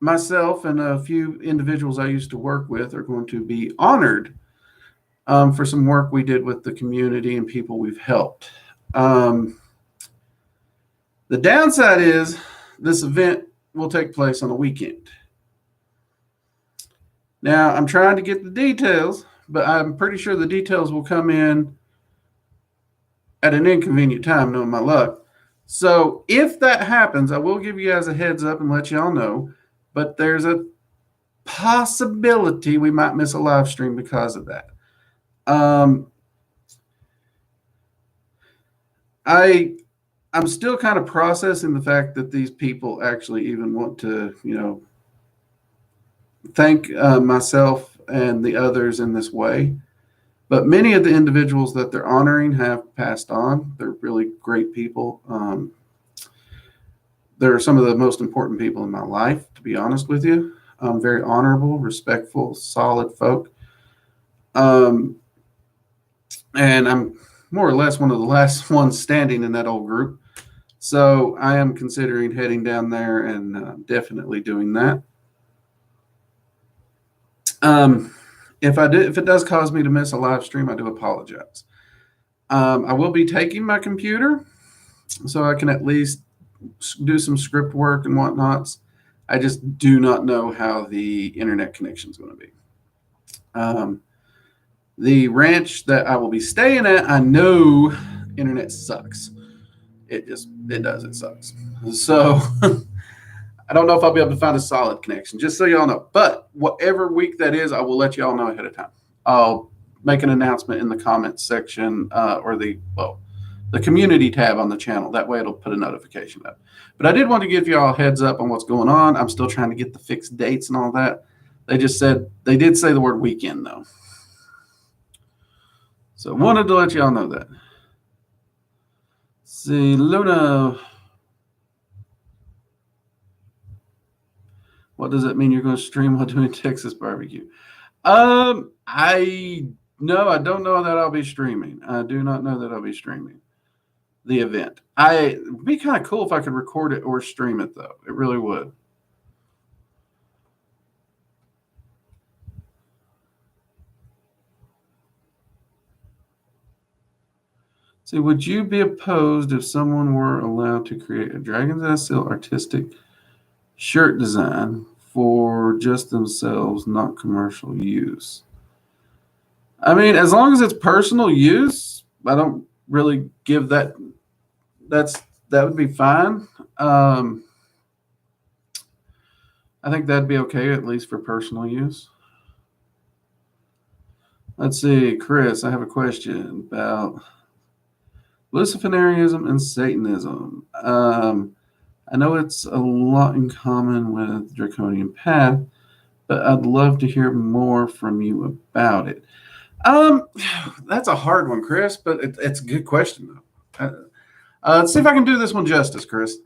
[SPEAKER 1] myself and a few individuals I used to work with are going to be honored for some work we did with the community and people we've helped. The downside is this event will take place on a weekend. Now, I'm trying to get the details, but I'm pretty sure the details will come in at an inconvenient time, knowing my luck. So if that happens, I will give you guys a heads up and let y'all know. But there's a possibility we might miss a live stream because of that. I'm still kind of processing the fact that these people actually even want to, thank myself and the others in this way. But many of the individuals that they're honoring have passed on. They're really great people. They're some of the most important people in my life, to be honest with you. Very honorable, respectful, solid folk. And I'm more or less one of the last ones standing in that old group. So I am considering heading down there and definitely doing that. If it does cause me to miss a live stream, I do apologize. I will be taking my computer so I can at least do some script work and whatnots. I just do not know how the internet connection is going to be. The ranch that I will be staying at, I know internet sucks. It does. It sucks. So I don't know if I'll be able to find a solid connection, just so y'all know. But whatever week that is, I will let y'all know ahead of time. I'll make an announcement in the comments section or the community tab on the channel. That way it'll put a notification up. But I did want to give y'all a heads up on what's going on. I'm still trying to get the fixed dates and all that. They did say the word weekend, though. So wanted to let y'all know that. See, Luna. What does that mean? You're going to stream while doing Texas barbecue? I don't know that I'll be streaming. I do not know that I'll be streaming the event. It'd be kind of cool if I could record it or stream it, though. It really would. See, would you be opposed if someone were allowed to create a Dragon's Eye Seal artistic shirt design for just themselves, not commercial use? I mean, as long as it's personal use, I don't really give that. That would be fine. I think that'd be okay, at least for personal use. Let's see, Chris, I have a question about Luciferianism and Satanism. I know it's a lot in common with Draconian Path, but I'd love to hear more from you about it. That's a hard one, Chris, but it's a good question, though. Let's see if I can do this one justice, Chris.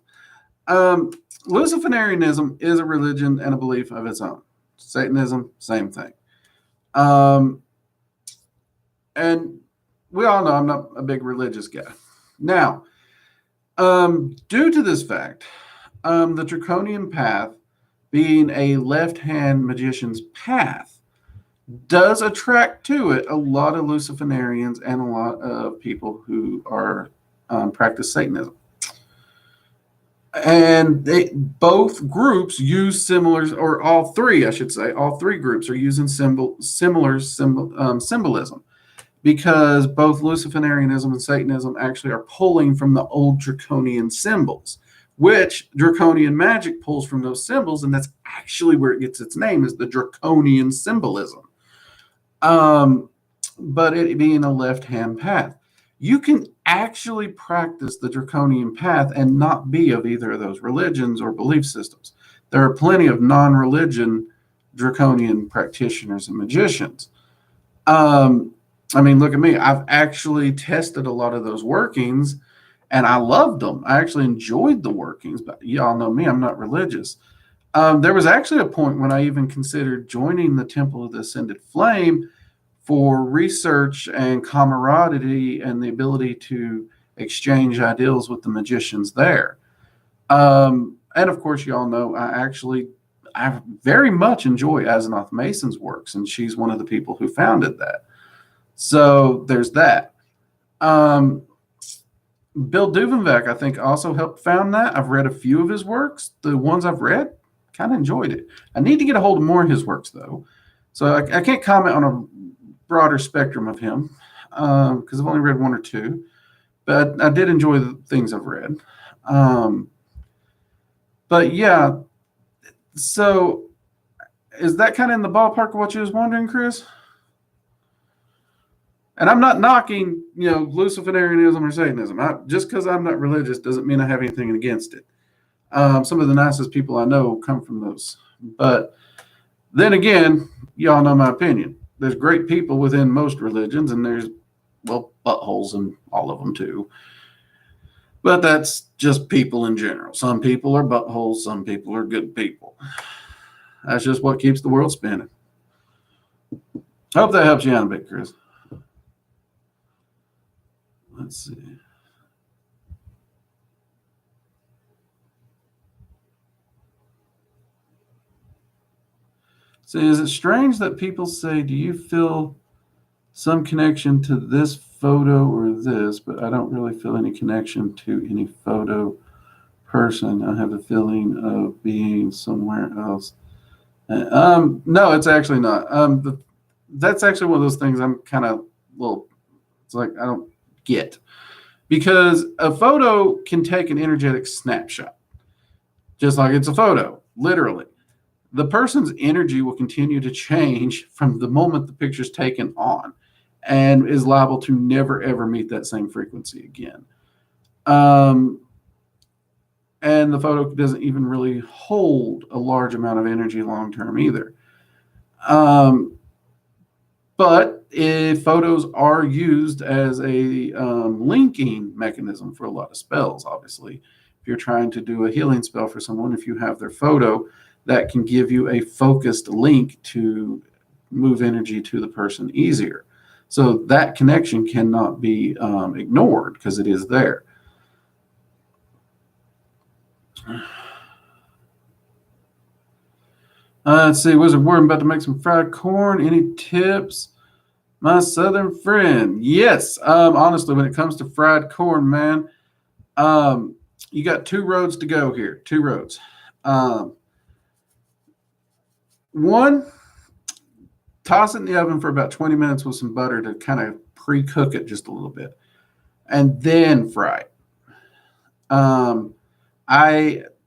[SPEAKER 1] Luciferianism is a religion and a belief of its own. Satanism, same thing. And we all know I'm not a big religious guy. Now, due to this fact, the Draconian Path, being a left-hand magician's path, does attract to it a lot of Luciferians and a lot of people who are practice Satanism. And both groups use similar, or all three, I should say, all three groups are using similar symbolism, because both Luciferianism and Satanism actually are pulling from the old Draconian symbols, which Draconian magic pulls from those symbols, and that's actually where it gets its name, is the Draconian symbolism. But it being a left-hand path, you can actually practice the Draconian path and not be of either of those religions or belief systems. There are plenty of non-religion Draconian practitioners and magicians. I mean, look at me. I've actually tested a lot of those workings, and I loved them. I actually enjoyed the workings, but y'all know me, I'm not religious. There was actually a point when I even considered joining the Temple of the Ascended Flame for research and camaraderie and the ability to exchange ideals with the magicians there. And of course, y'all know I very much enjoy Asenath Mason's works, and she's one of the people who founded that. So there's that. Bill Duvenvac, I think, also helped found that. I've read a few of his works. The ones I've read, kind of enjoyed it. I need to get a hold of more of his works, though. So I can't comment on a broader spectrum of him because I've only read one or two. But I did enjoy the things I've read. But yeah, so is that kind of in the ballpark of what you was wondering, Chris? And I'm not knocking, Luciferianism or Satanism. Just because I'm not religious doesn't mean I have anything against it. Some of the nicest people I know come from those. But then again, y'all know my opinion. There's great people within most religions, and there's, buttholes in all of them too. But that's just people in general. Some people are buttholes, some people are good people. That's just what keeps the world spinning. Hope that helps you out a bit, Chris. Let's see. So is it strange that people say, do you feel some connection to this photo or this, but I don't really feel any connection to any photo person. I have a feeling of being somewhere else. No, it's actually not. That's actually one of those things I'm kind of it's like I don't get. Because a photo can take an energetic snapshot, just like it's a photo, literally. The person's energy will continue to change from the moment the picture's taken on and is liable to never, ever meet that same frequency again. And the photo doesn't even really hold a large amount of energy long term either. But if photos are used as a linking mechanism for a lot of spells, obviously. If you're trying to do a healing spell for someone, if you have their photo, that can give you a focused link to move energy to the person easier. So that connection cannot be ignored because it is there. Let's see, Wizard Warren about to make some fried corn. Any tips? My southern friend. Yes. Honestly, when it comes to fried corn, man, you got two roads to go here. Two roads. One, toss it in the oven for about 20 minutes with some butter to kind of pre-cook it just a little bit. And then fry it.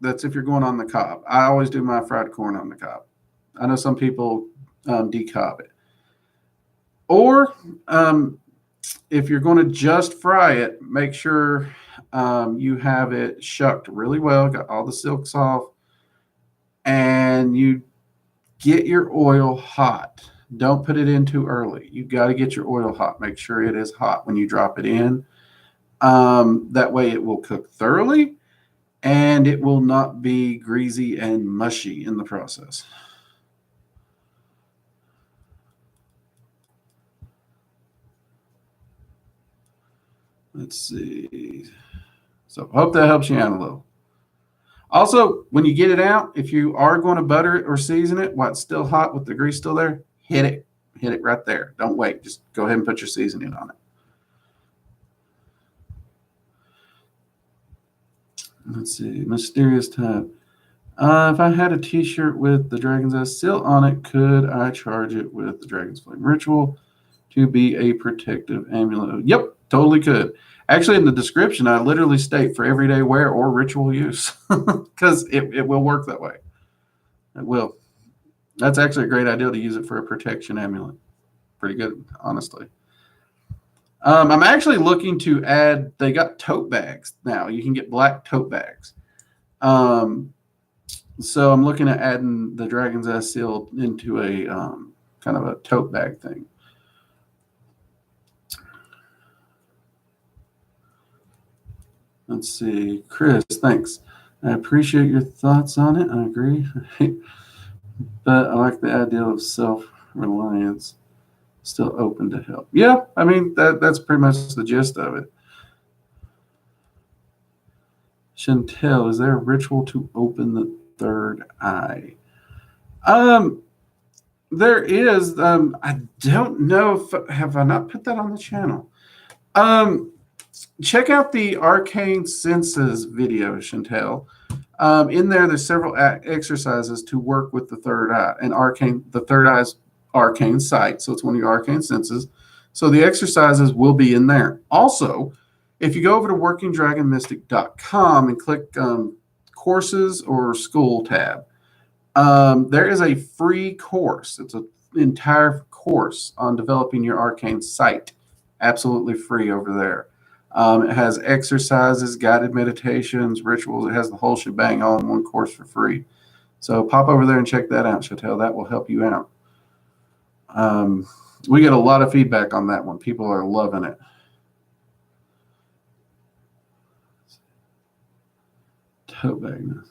[SPEAKER 1] That's if you're going on the cob. I always do my fried corn on the cob. I know some people decob it. Or if you're going to just fry it, make sure you have it shucked really well, got all the silks off, and you get your oil hot. Don't put it in too early. You got to get your oil hot. Make sure it is hot when you drop it in. That way it will cook thoroughly, and it will not be greasy and mushy in the process. Let's see. So hope that helps you out a little. Also, when you get it out, if you are going to butter it or season it while it's still hot with the grease still there, hit it. Hit it right there. Don't wait. Just go ahead and put your seasoning on it. Let's see. Mysterious type. If I had a t-shirt with the Dragon's Eye seal on it, could I charge it with the Dragon's Flame Ritual to be a protective amulet? Yep, totally could. Actually, in the description, I literally state for everyday wear or ritual use because it will work that way. It will. That's actually a great idea to use it for a protection amulet. Pretty good, honestly. I'm actually looking to add, they got tote bags now. You can get black tote bags. So I'm looking at adding the Dragon's Eye seal into a kind of a tote bag thing. Let's see. Chris, thanks. I appreciate your thoughts on it. I agree. But I like the idea of self-reliance. Still open to help. Yeah, I mean, that's pretty much the gist of it. Chantel, is there a ritual to open the third eye? There is. I don't know if have I not put that on the channel. check out the Arcane Senses video, Chantel. In there, there's several exercises to work with the third eye. And the third eye's arcane sight, so it's one of your arcane senses. So the exercises will be in there. Also, if you go over to workingdragonmystic.com and click courses or school tab, there is a free course. It's an entire course on developing your arcane sight. Absolutely free over there. It has exercises, guided meditations, rituals. It has the whole shebang all in one course for free. So pop over there and check that out, Chantel. That will help you out. We get a lot of feedback on that one. People are loving it. Tote bag knife.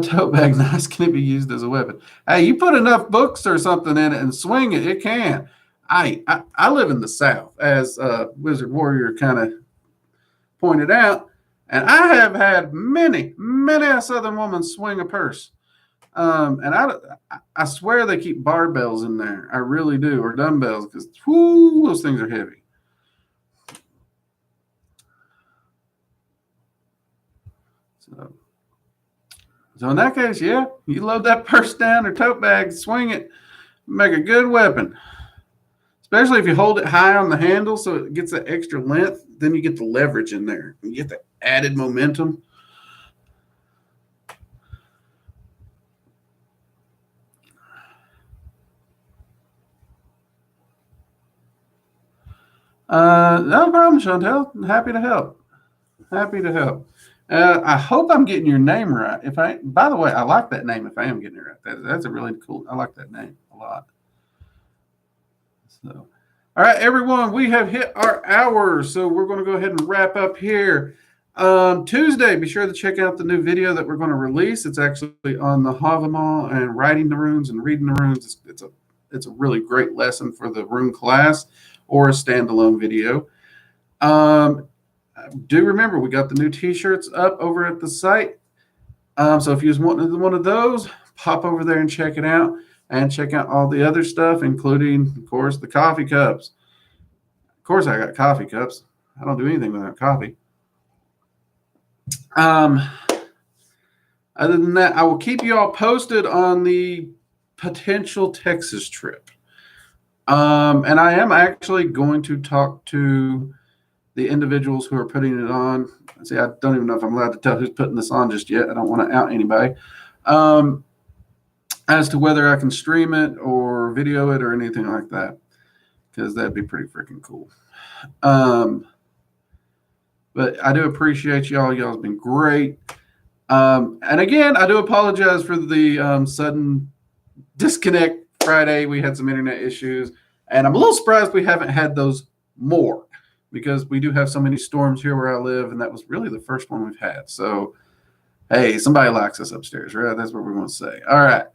[SPEAKER 1] Tote bag knives can be used as a weapon. Hey, you put enough books or something in it and swing it, it can. I live in the South, as Wizard Warrior kind of pointed out, and I have had many a Southern woman swing a purse. And I swear they keep barbells in there. I really do, or dumbbells, because those things are heavy. So in that case, yeah, you load that purse down or tote bag, swing it, make a good weapon. Especially if you hold it high on the handle so it gets that extra length, then you get the leverage in there. You get the added momentum. No problem, Chantel. I'm happy to help. Happy to help. I hope I'm getting your name right. By the way, I like that name. If I am getting it right, that's a really cool. I like that name a lot. So, all right, everyone, we have hit our hour, so we're going to go ahead and wrap up here. Tuesday, be sure to check out the new video that we're going to release. It's actually on the Havamal and writing the runes and reading the runes. It's a really great lesson for the rune class or a standalone video. Do remember, we got the new t-shirts up over at the site. So if you just want one of those, pop over there and check it out, and check out all the other stuff, including, of course, the coffee cups. Of course, I got coffee cups. I don't do anything without coffee. Other than that, I will keep you all posted on the potential Texas trip. And I am actually going to talk to the individuals who are putting it on. See, I don't even know if I'm allowed to tell who's putting this on just yet. I don't want to out anybody. As to whether I can stream it or video it or anything like that, because that'd be pretty freaking cool. But I do appreciate y'all. Y'all have been great. And again, I do apologize for the sudden disconnect Friday. We had some internet issues, and I'm a little surprised we haven't had those more, because we do have so many storms here where I live, and that was really the first one we've had. So, hey, somebody likes us upstairs, right? That's what we're going to say. All right.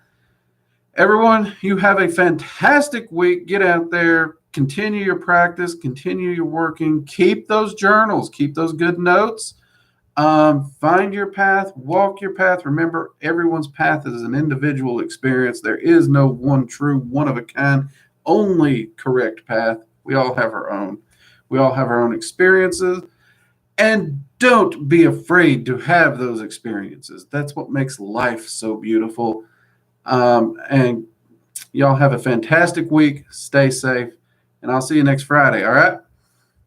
[SPEAKER 1] Everyone, you have a fantastic week. Get out there, continue your practice, continue your working, keep those journals, keep those good notes, find your path, walk your path. Remember, everyone's path is an individual experience. There is no one true, one of a kind, only correct path. We all have our own. We all have our own experiences, and don't be afraid to have those experiences. That's what makes life so beautiful. And y'all have a fantastic week. Stay safe, and I'll see you next Friday. All right?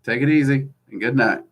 [SPEAKER 1] Take it easy, and good night.